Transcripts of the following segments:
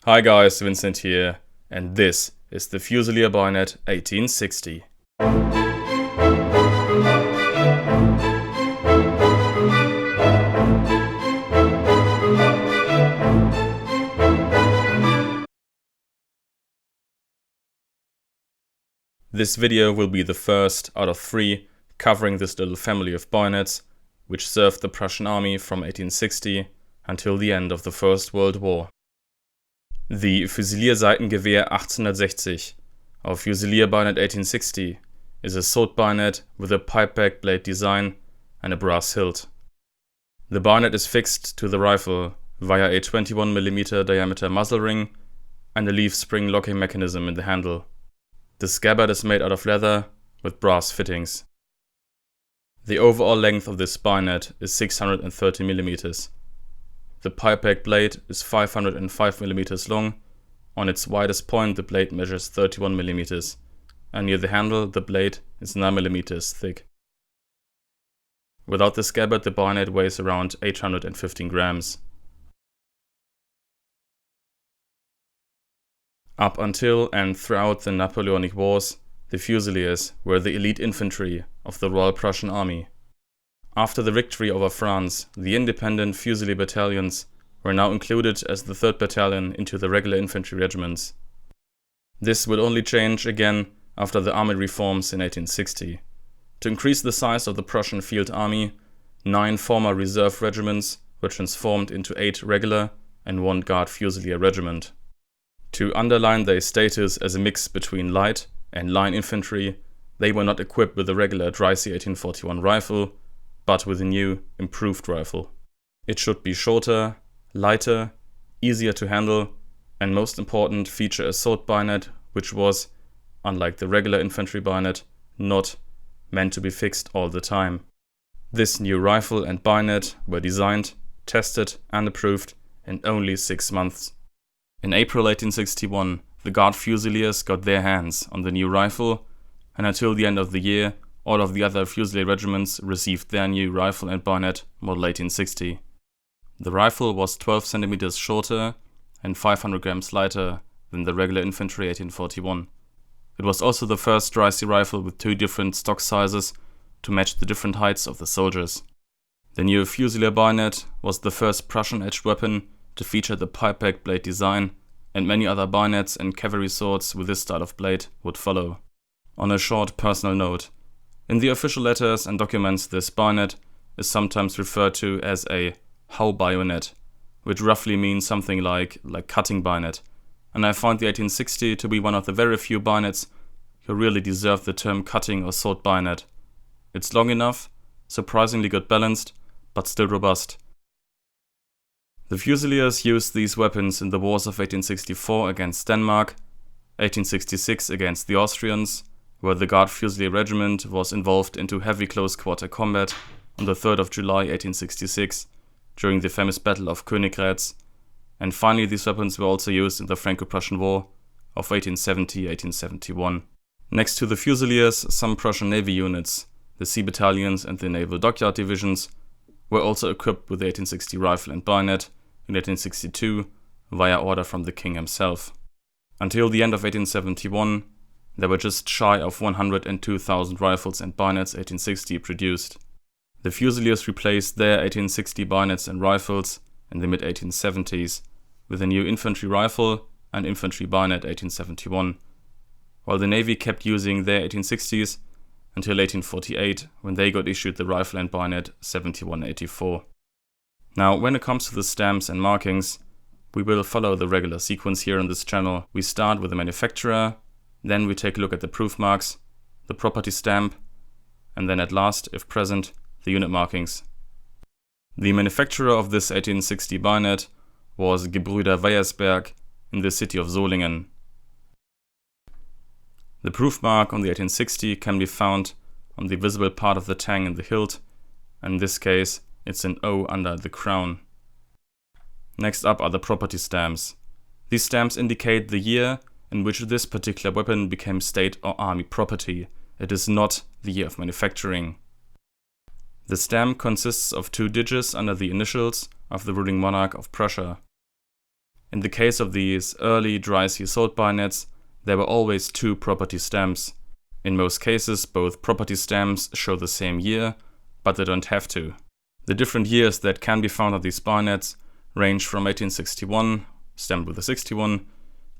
Hi guys, Vincent here, and this is the Fusilier bayonet 1860. This video will be the first out of 3 covering this little family of bayonets, which served the Prussian army from 1860 until the end of the First World War. The Fusilier Seitengewehr 1860, or Fusilier bayonet 1860, is a sword bayonet with a pipe-back blade design and a brass hilt. The bayonet is fixed to the rifle via a 21mm diameter muzzle ring and a leaf spring locking mechanism in the handle. The scabbard is made out of leather with brass fittings. The overall length of this bayonet is 630mm. The pipe-back blade is 505mm long. On its widest point the blade measures 31mm, and near the handle the blade is 9mm thick. Without the scabbard the bayonet weighs around 815 grams. Up until and throughout the Napoleonic Wars, the Fusiliers were the elite infantry of the Royal Prussian Army. After the victory over France, the independent Fusilier battalions were now included as the 3rd Battalion into the regular infantry regiments. This would only change again after the army reforms in 1860. To increase the size of the Prussian field army, 9 former reserve regiments were transformed into 8 regular and 1 Guard Fusilier regiment. To underline their status as a mix between light and line infantry, they were not equipped with a regular dreyse 1841 rifle, but with a new, improved rifle. It should be shorter, lighter, easier to handle, and most important, feature a sword bayonet which was, unlike the regular infantry bayonet, not meant to be fixed all the time. This new rifle and bayonet were designed, tested and approved in only 6 months. In April 1861, the Guard Fusiliers got their hands on the new rifle, and until the end of the year, all of the other Fusilier regiments received their new rifle and bayonet model 1860. The rifle was 12 cm shorter and 500 grams lighter than the regular infantry 1841. It was also the first dreyse rifle with 2 different stock sizes to match the different heights of the soldiers. The new Fusilier bayonet was the first Prussian-edged weapon to feature the pipe-back blade design, and many other bayonets and cavalry swords with this style of blade would follow. On a short personal note, in the official letters and documents this bayonet is sometimes referred to as a how bayonet, which roughly means something like cutting bayonet, and I found the 1860 to be one of the very few bayonets who really deserve the term cutting or sword bayonet. It's long enough, surprisingly good balanced, but still robust. The Fusiliers used these weapons in the wars of 1864 against Denmark, 1866 against the Austrians, where the Guard Fusilier regiment was involved into heavy close-quarter combat on the 3rd of July 1866 during the famous Battle of Königgrätz, and finally these weapons were also used in the Franco-Prussian War of 1870-1871. Next to the Fusiliers, some Prussian Navy units, the Sea Battalions and the Naval Dockyard Divisions, were also equipped with the 1860 rifle and bayonet in 1862 via order from the king himself. Until the end of 1871, there were just shy of 102,000 rifles and bayonets 1860 produced. The Fusiliers replaced their 1860 bayonets and rifles in the mid-1870s with a new infantry rifle and infantry bayonet 1871, while the Navy kept using their 1860s until 1848, when they got issued the rifle and bayonet 7184. Now, when it comes to the stamps and markings, we will follow the regular sequence here on this channel. We start with the manufacturer, then we take a look at the proof marks, the property stamp, and then at last, if present, the unit markings. The manufacturer of this 1860 bayonet was Gebrüder Weyersberg in the city of Solingen. The proof mark on the 1860 can be found on the visible part of the tang in the hilt, and in this case it's an O under the crown. Next up are the property stamps. These stamps indicate the year in which this particular weapon became state or army property. It is not the year of manufacturing. The stamp consists of 2 digits under the initials of the ruling monarch of Prussia. In the case of these early dreyse assault bayonets, there were always two property stamps. In most cases, both property stamps show the same year, but they don't have to. The different years that can be found on these bayonets range from 1861, stamped with a 61,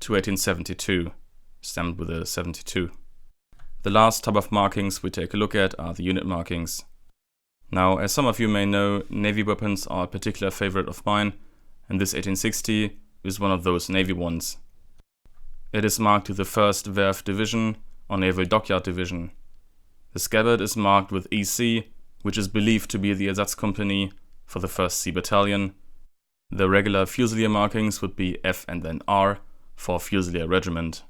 to 1872, stamped with a 72. The last type of markings we take a look at are the unit markings. Now, as some of you may know, Navy weapons are a particular favorite of mine, and this 1860 is one of those Navy ones. It is marked to the 1st Werft Division or Naval Dockyard Division. The scabbard is marked with EC, which is believed to be the Ersatz Company for the 1st Sea Battalion. The regular Fusilier markings would be F and then R for Fusilier Regiment.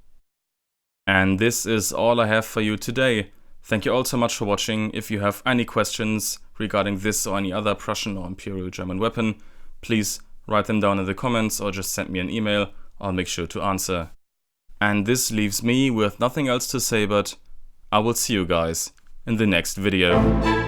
And this is all I have for you today. Thank you all so much for watching. If you have any questions regarding this or any other Prussian or Imperial German weapon, please write them down in the comments or just send me an email. I'll make sure to answer. And this leaves me with nothing else to say but I will see you guys in the next video.